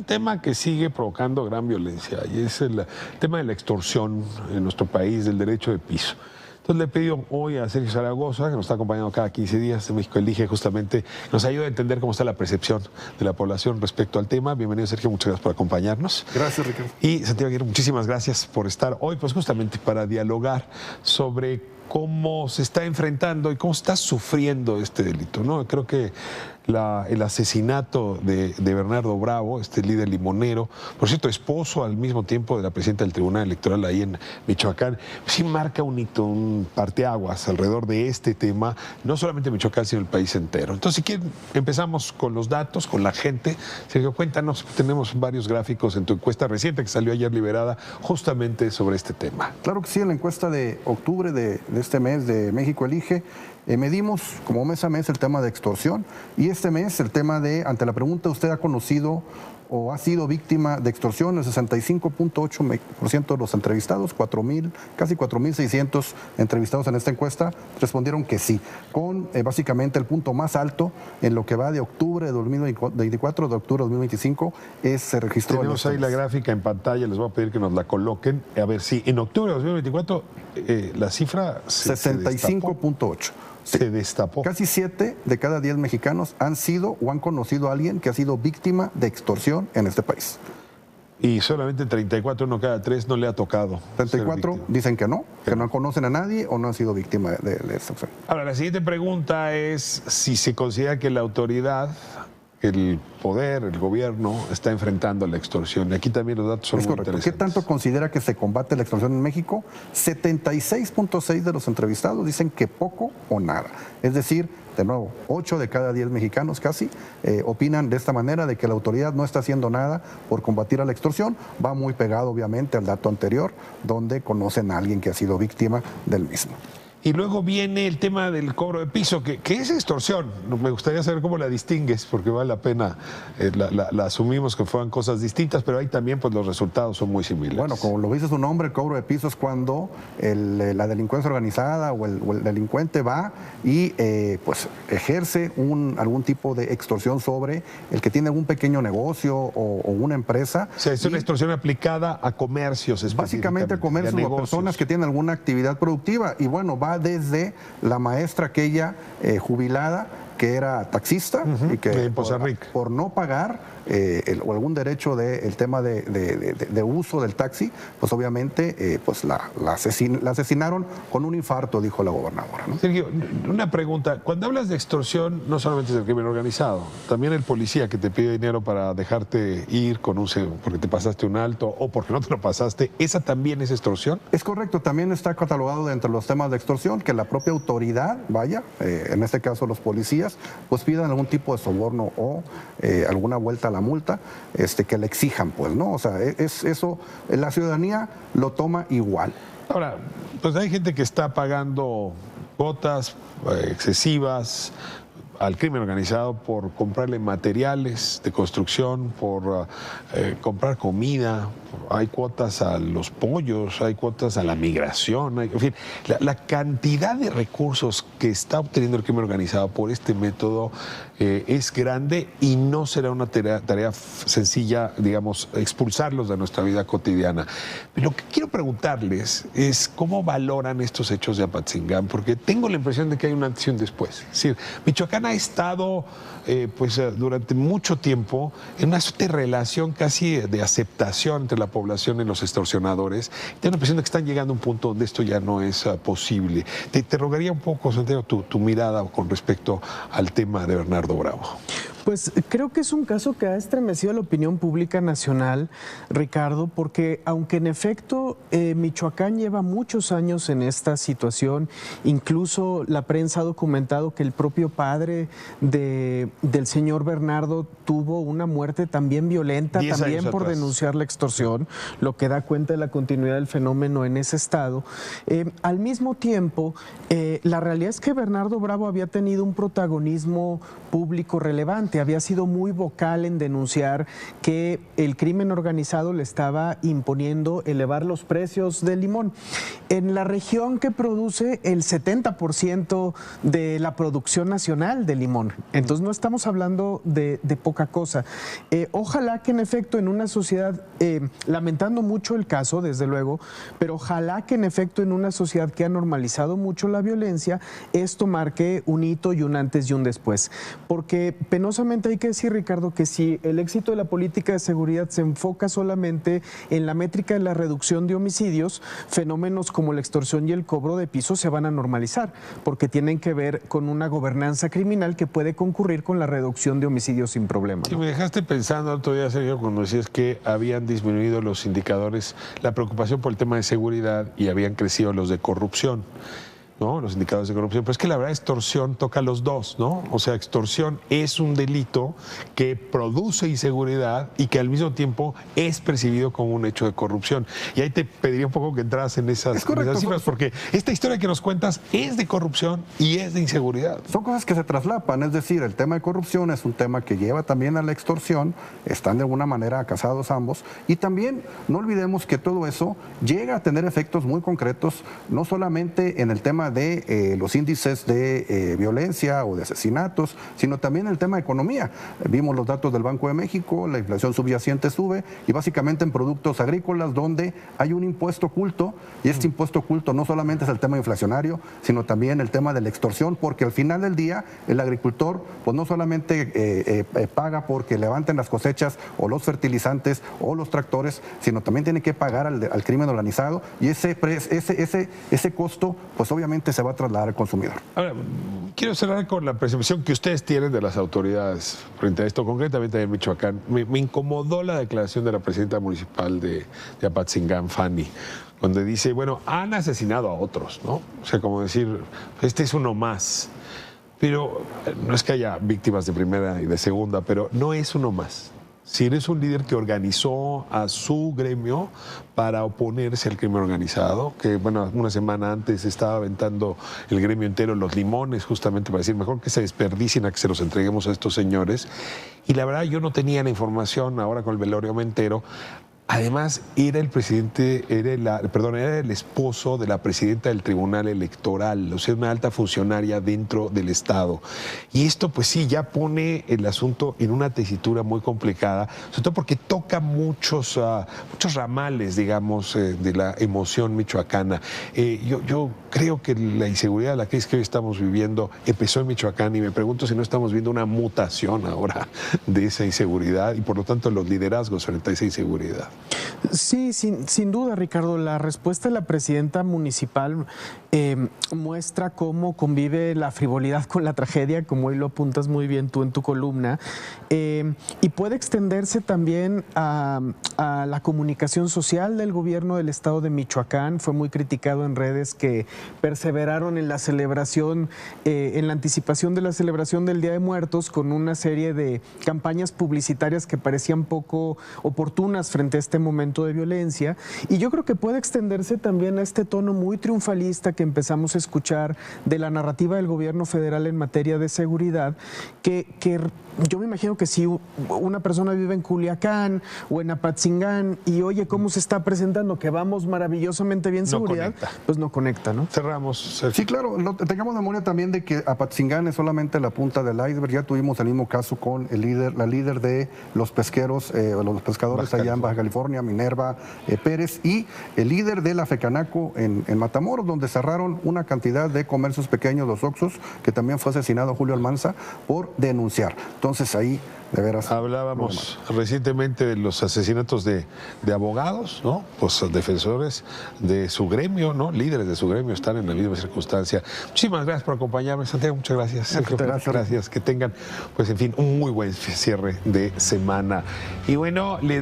un tema que sigue provocando gran violencia y es el tema de la extorsión en nuestro país, del derecho de piso. Entonces le he pedido hoy a Sergio Zaragoza, que nos está acompañando cada 15 días de México Elige, justamente nos ayuda a entender cómo está la percepción de la población respecto al tema. Bienvenido, Sergio, muchas gracias por acompañarnos. Gracias, Ricardo. Y Santiago Aguirre, muchísimas gracias por estar hoy, pues justamente para dialogar sobre cómo se está enfrentando y cómo está sufriendo este delito, ¿no? Creo que el asesinato de Bernardo Bravo, este líder limonero, por cierto, esposo al mismo tiempo de la presidenta del Tribunal Electoral ahí en Michoacán, sí marca un hito, un parteaguas alrededor de este tema, no solamente en Michoacán, sino en el país entero. Entonces, si quieren, empezamos con los datos, con la gente. Sergio, cuéntanos, tenemos varios gráficos en tu encuesta reciente que salió ayer liberada justamente sobre este tema. Claro que sí, en la encuesta de octubre de este mes de México Elige, medimos como mes a mes el tema de extorsión y este mes el tema de, ante la pregunta, ¿usted ha conocido o ha sido víctima de extorsión? El 65.8% de los entrevistados, casi 4.600 entrevistados en esta encuesta, respondieron que sí, con básicamente el punto más alto en lo que va de octubre de 2024 de octubre de 2025, se registró. Tenemos ahí la gráfica en pantalla, les voy a pedir que nos la coloquen. A ver si en octubre de 2024 la cifra 65.8. Se destapó. Casi 7 de cada 10 mexicanos han sido o han conocido a alguien que ha sido víctima de extorsión en este país. Y solamente 34, uno cada 3 no le ha tocado. 34 dicen que no conocen a nadie o no han sido víctima de extorsión. Ahora, la siguiente pregunta es si se considera que la autoridad, el poder, el gobierno, está enfrentando la extorsión. Y aquí también los datos son muy interesantes. ¿Qué tanto considera que se combate la extorsión en México? 76.6 de los entrevistados dicen que poco o nada. Es decir, de nuevo, 8 de cada 10 mexicanos casi opinan de esta manera, de que la autoridad no está haciendo nada por combatir a la extorsión. Va muy pegado, obviamente, al dato anterior, donde conocen a alguien que ha sido víctima del mismo. Y luego viene el tema del cobro de piso, que es extorsión. Me gustaría saber cómo la distingues, porque vale la pena, la asumimos que fueran cosas distintas, pero ahí también pues los resultados son muy similares. Bueno, como lo dice su nombre, el cobro de piso es cuando la delincuencia organizada o el delincuente va y pues ejerce algún tipo de extorsión sobre el que tiene algún pequeño negocio o una empresa. O sea, es una extorsión aplicada a comercios específicamente. Básicamente a comercios o a personas que tienen alguna actividad productiva. Y bueno, va desde la maestra aquella jubilada que era taxista y que por no pagar o algún derecho del tema de uso del taxi, pues obviamente pues la asesinaron con un infarto, dijo la gobernadora, ¿no? Sergio, una pregunta. Cuando hablas de extorsión, no solamente es el crimen organizado, también el policía que te pide dinero para dejarte ir porque te pasaste un alto o porque no te lo pasaste, ¿esa también es extorsión? Es correcto, también está catalogado dentro de los temas de extorsión, que la propia autoridad, en este caso los policías, pues pidan algún tipo de soborno o alguna vuelta a la multa, que le exijan, pues, ¿no? O sea, eso, la ciudadanía lo toma igual. Ahora, pues hay gente que está pagando cuotas excesivas al crimen organizado por comprarle materiales de construcción, por comprar comida. Hay cuotas a los pollos, hay cuotas a la migración, en fin, la cantidad de recursos que está obteniendo el crimen organizado por este método es grande y no será una tarea sencilla, digamos, expulsarlos de nuestra vida cotidiana. Pero lo que quiero preguntarles es cómo valoran estos hechos de Apatzingán, porque tengo la impresión de que hay un antes y un después. Es decir, Michoacán ha estado durante mucho tiempo en una relación casi de aceptación entre la población y los extorsionadores. Tengo la impresión de que están llegando a un punto donde esto ya no es posible. Te rogaría un poco, Santiago, tu mirada con respecto al tema de Bernardo Bravo. Pues creo que es un caso que ha estremecido la opinión pública nacional, Ricardo, porque aunque en efecto Michoacán lleva muchos años en esta situación, incluso la prensa ha documentado que el propio padre del señor Bernardo tuvo una muerte también violenta, también por denunciar la extorsión, lo que da cuenta de la continuidad del fenómeno en ese estado. Al mismo tiempo, la realidad es que Bernardo Bravo había tenido un protagonismo público relevante. importante, había sido muy vocal en denunciar que el crimen organizado le estaba imponiendo elevar los precios del limón. En la región que produce el 70% de la producción nacional de limón. Entonces no estamos hablando de poca cosa. Ojalá que en efecto en una sociedad, lamentando mucho el caso, desde luego, pero ojalá que en efecto en una sociedad que ha normalizado mucho la violencia, esto marque un hito y un antes y un después. Porque penosamente hay que decir, Ricardo, que si el éxito de la política de seguridad se enfoca solamente en la métrica de la reducción de homicidios, fenómenos como la extorsión y el cobro de piso se van a normalizar, porque tienen que ver con una gobernanza criminal que puede concurrir con la reducción de homicidios sin problema, ¿no? Sí, me dejaste pensando el otro día, Sergio, cuando decías que habían disminuido los indicadores, la preocupación por el tema de seguridad y habían crecido los de corrupción, ¿no? Los indicadores de corrupción. Pero es que la verdad, extorsión toca los dos, ¿no? O sea, extorsión es un delito que produce inseguridad y que al mismo tiempo es percibido como un hecho de corrupción. Y ahí te pediría un poco que entras en esas cifras, porque esta historia que nos cuentas es de corrupción y es de inseguridad. Son cosas que se traslapan, es decir, el tema de corrupción es un tema que lleva también a la extorsión, están de alguna manera casados ambos, y también no olvidemos que todo eso llega a tener efectos muy concretos, no solamente en el tema de los índices de violencia o de asesinatos, sino también el tema de economía. Vimos los datos del Banco de México, la inflación subyacente sube, y básicamente en productos agrícolas donde hay un impuesto oculto, y este impuesto oculto no solamente es el tema inflacionario, sino también el tema de la extorsión, porque al final del día el agricultor pues no solamente paga porque levanten las cosechas o los fertilizantes o los tractores, sino también tiene que pagar al crimen organizado, y ese costo pues obviamente se va a trasladar al consumidor. Ahora, quiero cerrar con la percepción que ustedes tienen de las autoridades frente a esto, concretamente en Michoacán. Me incomodó la declaración de la presidenta municipal de Apatzingán, Fanny, donde dice, bueno, han asesinado a otros, ¿no? O sea, como decir, este es uno más. Pero no es que haya víctimas de primera y de segunda, pero no es uno más. Si eres un líder que organizó a su gremio para oponerse al crimen organizado, que bueno, una semana antes estaba aventando el gremio entero los limones justamente para decir mejor que se desperdicien a que se los entreguemos a estos señores. Y la verdad yo no tenía la información, ahora con el velorio me entero. Además, era el presidente, era el esposo de la presidenta del Tribunal Electoral, o sea, una alta funcionaria dentro del Estado. Y esto, pues sí, ya pone el asunto en una tesitura muy complicada, sobre todo porque toca muchos ramales, digamos, de la emoción michoacana. Yo creo que la inseguridad, la crisis que hoy estamos viviendo, empezó en Michoacán, y me pregunto si no estamos viendo una mutación ahora de esa inseguridad y, por lo tanto, los liderazgos frente a esa inseguridad. Sí, sin duda, Ricardo. La respuesta de la presidenta municipal muestra cómo convive la frivolidad con la tragedia, como hoy lo apuntas muy bien tú en tu columna, y puede extenderse también a la comunicación social del gobierno del estado de Michoacán. Fue muy criticado en redes que perseveraron en la celebración, en la anticipación de la celebración del Día de Muertos, con una serie de campañas publicitarias que parecían poco oportunas frente a este momento de violencia, y yo creo que puede extenderse también a este tono muy triunfalista que empezamos a escuchar de la narrativa del gobierno federal en materia de seguridad, que yo me imagino que si una persona vive en Culiacán o en Apatzingán y oye cómo se está presentando, que vamos maravillosamente bien seguridad, pues no conecta, ¿no? Cerramos, Sergio. Sí, claro, tengamos memoria también de que Apatzingán es solamente la punta del iceberg. Ya tuvimos el mismo caso con la líder de los pesqueros, los pescadores allá en Baja California, Minerva Pérez, y el líder de la Fecanaco en Matamoros, donde cerraron una cantidad de comercios pequeños, los Oxxos, que también fue asesinado Julio Almanza por denunciar. Entonces ahí, de veras... Hablábamos recientemente de los asesinatos de abogados, ¿no? Pues defensores de su gremio, ¿no? Líderes de su gremio están en la misma circunstancia. Muchísimas gracias por acompañarme, Santiago. Muchas gracias, Sergio. Gracias. Que tengan, pues en fin, un muy buen cierre de semana. Y bueno, le